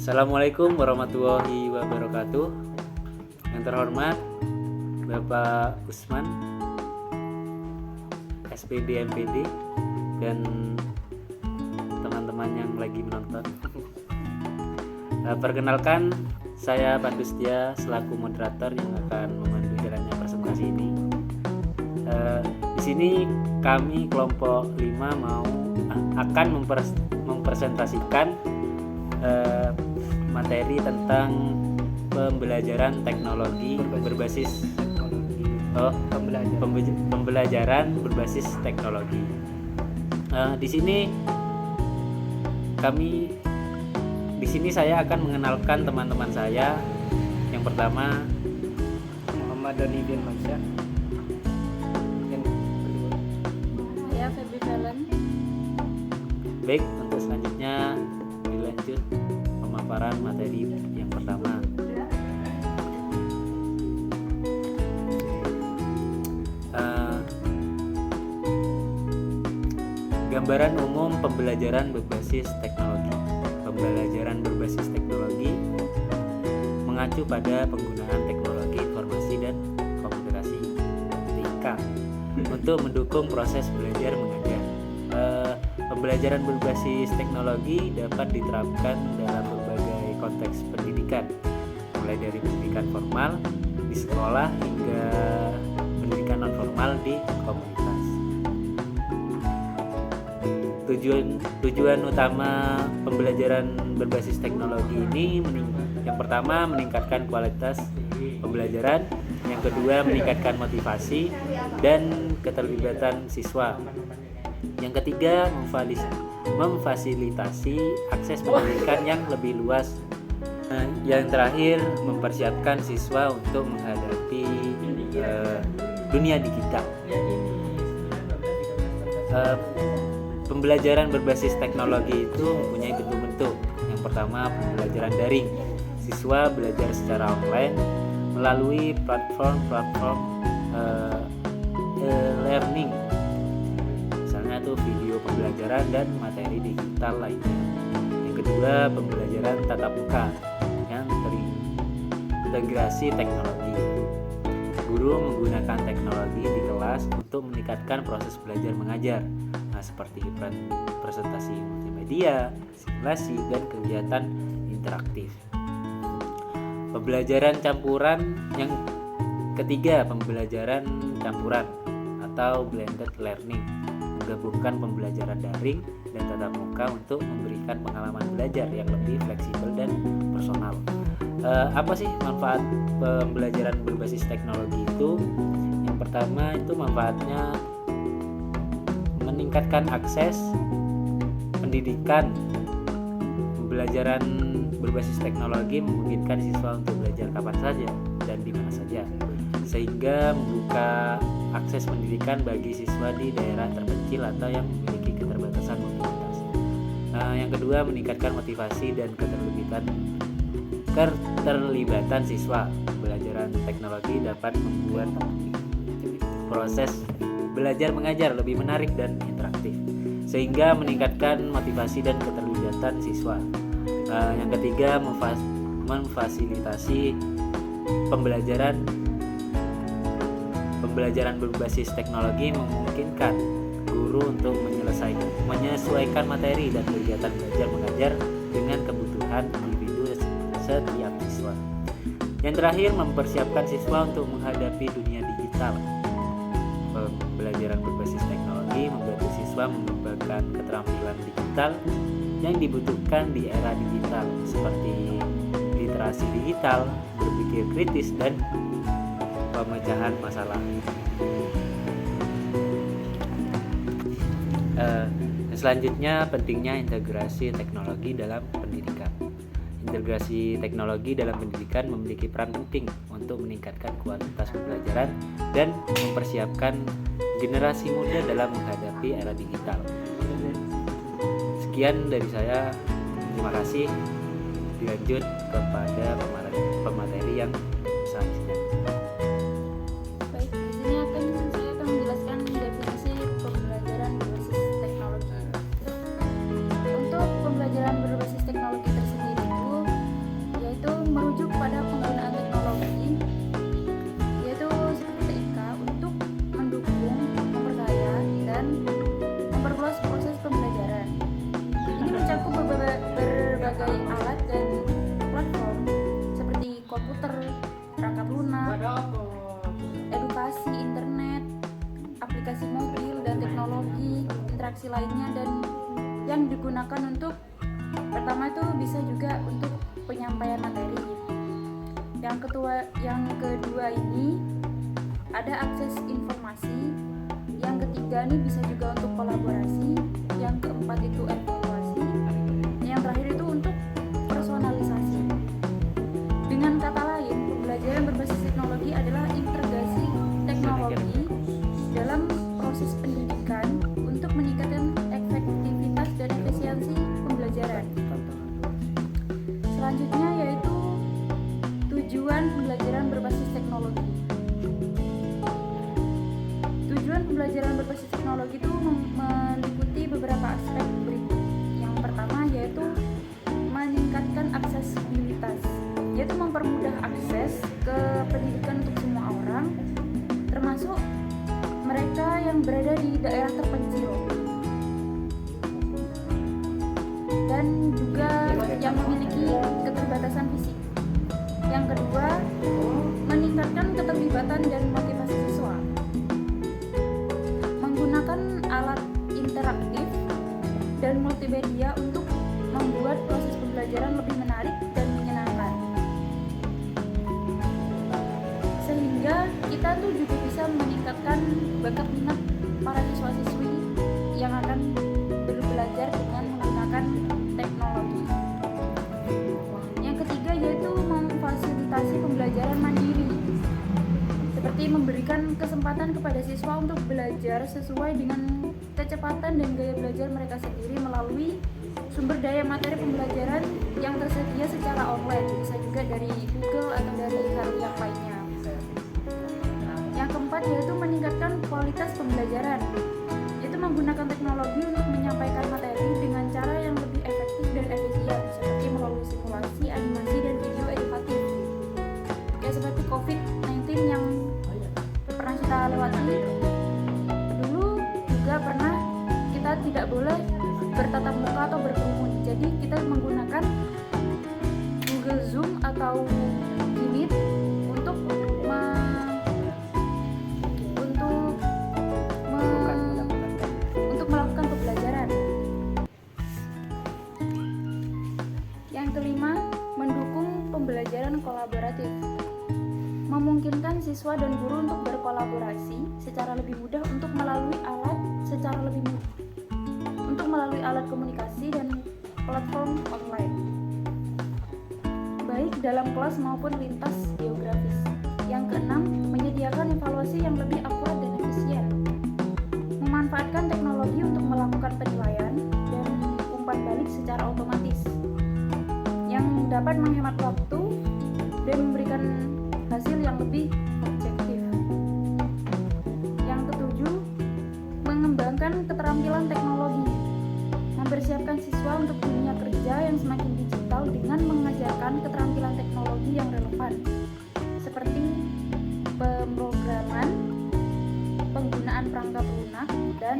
Assalamualaikum warahmatullahi wabarakatuh. Yang terhormat Bapak Usman, SPD MPD, dan teman-teman yang lagi menonton. Perkenalkan, saya Pandu Setia selaku moderator yang akan memandu jalannya presentasi ini. Di sini kami kelompok 5 akan mempresentasikan materi tentang pembelajaran teknologi berbasis pembelajaran berbasis teknologi. Di sini saya akan mengenalkan teman-teman saya. Yang pertama, Muhammad Doni bin Mansyah. Yang kedua, saya Febri Valen. baik, untuk selanjutnya dilanjut pemaparan materi yang pertama. Gambaran umum pembelajaran berbasis teknologi. Pembelajaran berbasis teknologi mengacu pada penggunaan teknologi informasi dan komunikasi (TIK) untuk mendukung proses belajar mengajar. Pembelajaran berbasis teknologi dapat diterapkan dalam berbagai konteks pendidikan, mulai dari pendidikan formal di sekolah hingga pendidikan non-formal di komunitas. Tujuan utama pembelajaran berbasis teknologi ini yang pertama meningkatkan kualitas pembelajaran, yang kedua meningkatkan motivasi dan keterlibatan siswa, yang ketiga memfasilitasi akses pendidikan yang lebih luas, yang terakhir mempersiapkan siswa untuk menghadapi dunia digital. Pembelajaran berbasis teknologi itu mempunyai bentuk-bentuk. Yang pertama, pembelajaran daring. Siswa belajar secara online melalui platform learning. Misalnya itu video pembelajaran dan materi digital lainnya. Yang kedua, pembelajaran tatap muka yang terintegrasi teknologi. Guru menggunakan teknologi di kelas untuk meningkatkan proses belajar mengajar. Seperti presentasi multimedia, simulasi, dan kegiatan interaktif. Pembelajaran campuran yang ketiga, pembelajaran campuran atau blended learning, menggabungkan pembelajaran daring dan tatap muka untuk memberikan pengalaman belajar yang lebih fleksibel dan personal. Apa sih manfaat pembelajaran berbasis teknologi itu? Yang pertama itu manfaatnya meningkatkan akses pendidikan. Pembelajaran berbasis teknologi memungkinkan siswa untuk belajar kapan saja dan di mana saja, sehingga membuka akses pendidikan bagi siswa di daerah terpencil atau yang memiliki keterbatasan mobilitas. Yang kedua, meningkatkan motivasi dan keterlibatan siswa. Pembelajaran teknologi dapat membuat proses belajar mengajar lebih menarik dan interaktif, sehingga meningkatkan motivasi dan keterlibatan siswa. Yang ketiga, memfasilitasi pembelajaran berbasis teknologi memungkinkan guru untuk menyesuaikan materi dan kegiatan belajar mengajar dengan kebutuhan individu setiap siswa. Yang terakhir, mempersiapkan siswa untuk menghadapi dunia digital. Pembelajaran berbasis teknologi membantu siswa mengembangkan keterampilan digital yang dibutuhkan di era digital, seperti literasi digital, berpikir kritis, dan pemecahan masalah. Selanjutnya, pentingnya integrasi teknologi dalam pendidikan. Integrasi teknologi dalam pendidikan memiliki peran penting untuk meningkatkan kualitas pembelajaran dan mempersiapkan generasi muda dalam menghadapi era digital. Sekian dari saya, terima kasih. Dilanjut kepada pemateri yang selanjutnya. Baik, di sini saya akan menjelaskan definisi pembelajaran berbasis teknologi. Untuk pembelajaran berbasis teknologi tersendiri itu Yang kedua ini ada akses informasi. Yang ketiga ini bisa juga untuk kolaborasi. Yang keempat itu evaluasi. Yang terakhir itu untuk personalisasi. Dengan kata lain, pembelajaran berbasis teknologi adalah integrasi teknologi dalam proses pendidikan untuk meningkatkan efektivitas dan efisiensi pembelajaran. Selanjutnya yaitu tujuan pembelajaran berbasis teknologi. Tujuan pembelajaran berbasis teknologi itu meliputi beberapa aspek berikut. Yang pertama yaitu meningkatkan aksesibilitas, yaitu mempermudah akses ke pendidikan untuk semua orang, termasuk mereka yang berada di daerah terpencil dan juga yang memiliki keterbatasan fisik. Yang kedua, meningkatkan keterlibatan dan motivasi siswa, menggunakan alat interaktif dan multimedia untuk membuat proses pembelajaran lebih menarik dan menyenangkan, sehingga kita tuh juga bisa meningkatkan bakat minat para siswa-siswi yang akan belajar dengan menggunakan teknologi. Yang ketiga yaitu memfasilitasi pembelajaran mandiri, seperti memberikan kesempatan kepada siswa untuk belajar sesuai dengan kecepatan dan gaya belajar mereka sendiri melalui sumber daya materi pembelajaran yang tersedia secara online, bisa juga dari Google atau dari hal yang lainnya. Yang keempat yaitu meningkatkan kualitas pembelajaran, yaitu menggunakan teknologi untuk menyampaikan materi dengan cara yang lebih efektif dan efisien, seperti melalui simulasi, animasi, dan video edukatif. Kayak seperti COVID-19 yang pernah kita lewati dulu, juga pernah kita tidak boleh bertatap muka atau berkerumun. Jadi kita menggunakan Google Zoom atau Meet untuk melakukan pembelajaran. Yang kelima, mendukung pembelajaran kolaboratif, memungkinkan siswa dan guru untuk berkolaborasi secara lebih mudah untuk melalui alat komunikasi dan platform online, baik dalam kelas maupun lintas geografis. Yang keenam, menyediakan evaluasi yang lebih akurat dan efisien, memanfaatkan teknologi untuk melakukan penilaian dan umpan balik secara otomatis yang dapat menghemat waktu dan memberikan hasil yang lebih objektif. Yang ketujuh, mengembangkan keterampilan teknologi, mempersiapkan siswa untuk dunia kerja yang semakin digital dengan mengajarkan keterampilan teknologi yang relevan, seperti pemrograman, penggunaan perangkat lunak, dan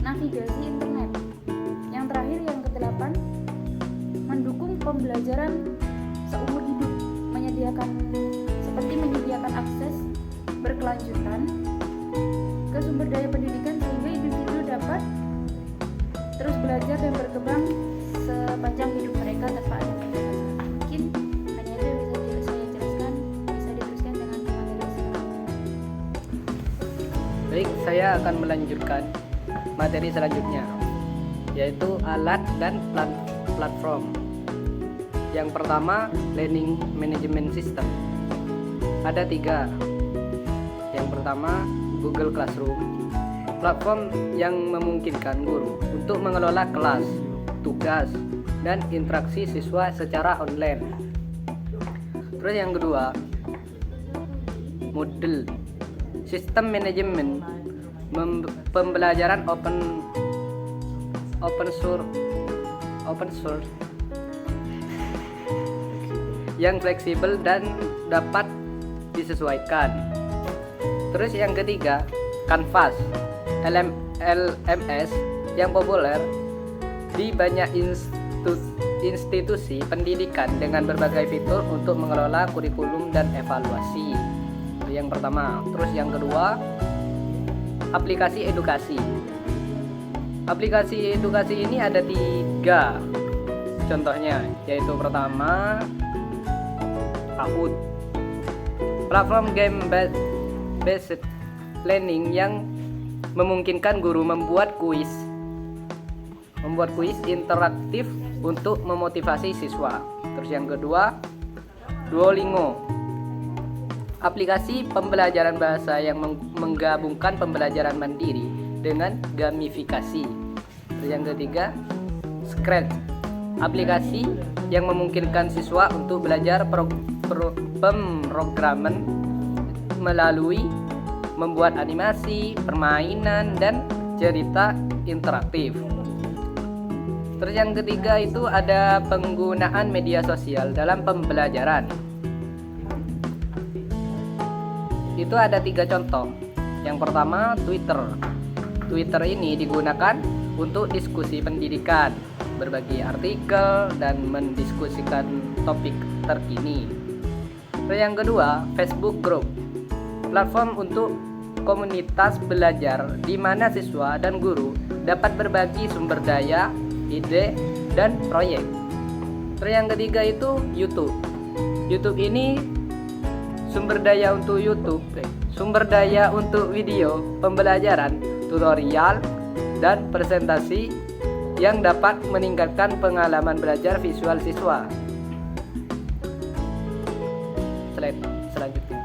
navigasi internet. Yang terakhir, yang kedelapan, mendukung pembelajaran seumur hidup, seperti menyediakan akses berkelanjutan ke sumber daya pendidikan sehingga individu dapat terus belajar dan berkembang sepanjang hidup mereka tanpa ada masalah. Mungkin hanya itu yang bisa saya jelaskan. Bisa diteruskan dengan materi selanjutnya. Baik, saya akan melanjutkan materi selanjutnya, yaitu alat dan platform. Yang pertama, Learning Management System. Ada 3. Yang pertama, Google Classroom, platform yang memungkinkan guru untuk mengelola kelas, tugas, dan interaksi siswa secara online. Terus yang kedua, Moodle, sistem manajemen pembelajaran open source yang fleksibel dan dapat disesuaikan. Terus yang ketiga, Canvas, LMS yang populer di banyak institusi pendidikan dengan berbagai fitur untuk mengelola kurikulum dan evaluasi. Itu yang pertama. Terus yang kedua, aplikasi edukasi. Aplikasi edukasi ini ada 3 contohnya, yaitu pertama Kahoot. Platform game based learning yang memungkinkan guru membuat kuis interaktif untuk memotivasi siswa. Terus yang kedua, Duolingo. Aplikasi pembelajaran bahasa yang menggabungkan pembelajaran mandiri dengan gamifikasi. Terus yang ketiga, Scratch. Aplikasi yang memungkinkan siswa untuk belajar pemrograman melalui membuat animasi, permainan, dan cerita interaktif. Terus yang ketiga itu ada penggunaan media sosial dalam pembelajaran. Itu ada 3 contoh. Yang pertama, Twitter. Twitter ini digunakan untuk diskusi pendidikan, berbagi artikel, dan mendiskusikan topik terkini. Terus yang kedua, Facebook Group. Platform untuk komunitas belajar di mana siswa dan guru dapat berbagi sumber daya, ide, dan proyek. Terus yang ketiga itu YouTube. YouTube ini sumber daya untuk video pembelajaran, tutorial, dan presentasi yang dapat meningkatkan pengalaman belajar visual siswa. Selanjutnya.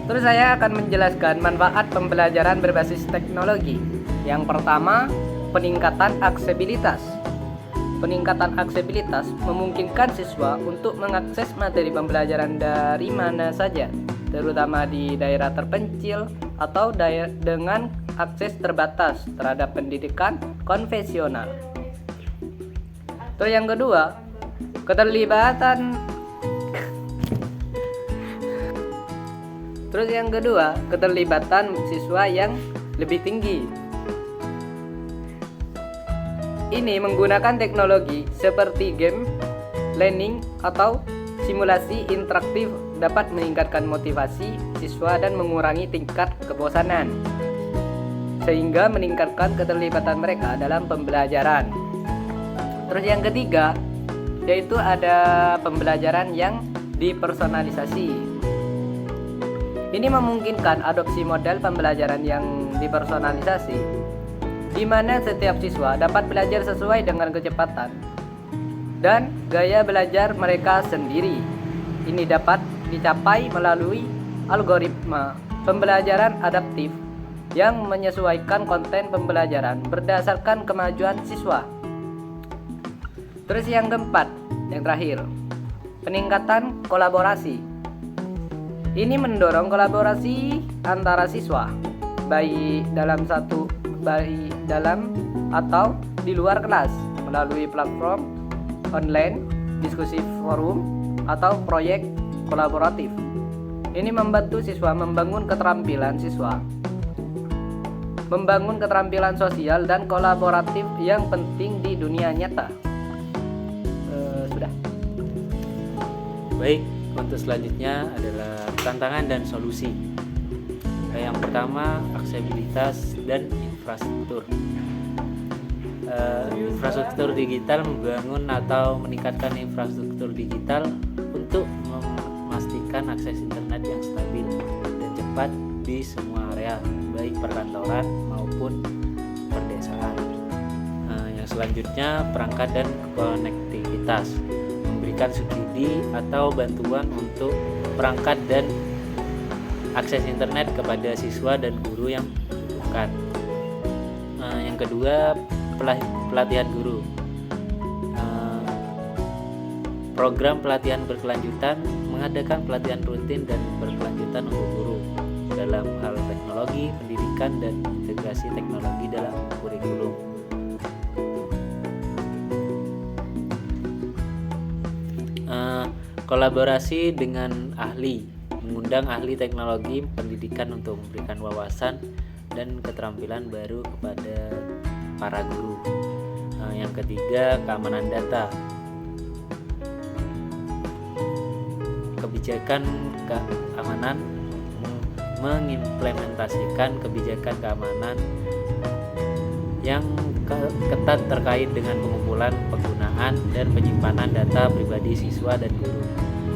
Terus saya akan menjelaskan manfaat pembelajaran berbasis teknologi. Yang pertama, peningkatan aksesibilitas. Peningkatan aksesibilitas memungkinkan siswa untuk mengakses materi pembelajaran dari mana saja, terutama di daerah terpencil atau dengan akses terbatas terhadap pendidikan konvensional. Terus yang kedua, keterlibatan siswa yang lebih tinggi. Ini menggunakan teknologi seperti game, learning, atau simulasi interaktif dapat meningkatkan motivasi siswa dan mengurangi tingkat kebosanan, sehingga meningkatkan keterlibatan mereka dalam pembelajaran. Terus yang ketiga, yaitu ada pembelajaran yang dipersonalisasi. Ini memungkinkan adopsi model pembelajaran yang dipersonalisasi, di mana setiap siswa dapat belajar sesuai dengan kecepatan dan gaya belajar mereka sendiri. Ini dapat dicapai melalui algoritma pembelajaran adaptif yang menyesuaikan konten pembelajaran berdasarkan kemajuan siswa. Terus yang keempat, yang terakhir, peningkatan kolaborasi. Ini mendorong kolaborasi antara siswa, baik dalam atau di luar kelas, melalui platform online, diskusi forum, atau proyek kolaboratif. Ini membantu siswa membangun keterampilan sosial dan kolaboratif yang penting di dunia nyata. Sudah. Baik, untuk selanjutnya adalah tantangan dan solusi. Yang pertama, aksesibilitas dan infrastruktur. Infrastruktur digital membangun atau meningkatkan infrastruktur digital untuk memastikan akses internet yang stabil dan cepat di semua area, baik perkantoran maupun perdesaan. Yang selanjutnya, perangkat dan konektivitas. Memberikan subsidi atau bantuan untuk perangkat dan akses internet kepada siswa dan guru yang membutuhkan. Yang kedua, pelatihan guru. Program pelatihan berkelanjutan mengadakan pelatihan rutin dan berkelanjutan untuk guru dalam hal teknologi, pendidikan, dan integrasi teknologi dalam kurikulum. Kolaborasi dengan ahli, mengundang ahli teknologi pendidikan untuk memberikan wawasan dan keterampilan baru kepada para guru. Yang ketiga, keamanan data. Kebijakan keamanan, mengimplementasikan kebijakan keamanan yang ketat terkait dengan pengumpulan, penggunaan, dan penyimpanan data pribadi siswa dan guru.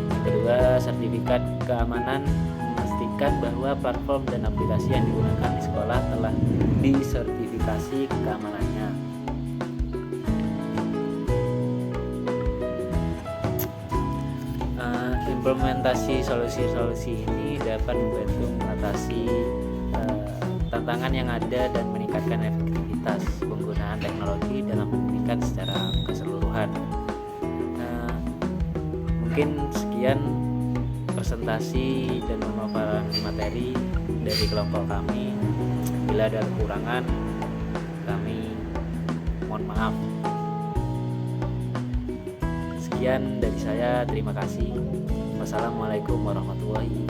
Yang kedua, sertifikat keamanan memastikan bahwa platform dan aplikasi yang digunakan di sekolah telah disertifikasi keamanannya. Implementasi solusi-solusi ini dapat membantu mengatasi tantangan yang ada dan meningkatkan efektivitas penggunaan teknologi dalam pendidikan secara keseluruhan. Mungkin sekian presentasi dan pemaparan materi dari kelompok kami. Bila ada kekurangan, kami mohon maaf. Sekian dari saya, terima kasih. Wassalamualaikum warahmatullahi wabarakatuh.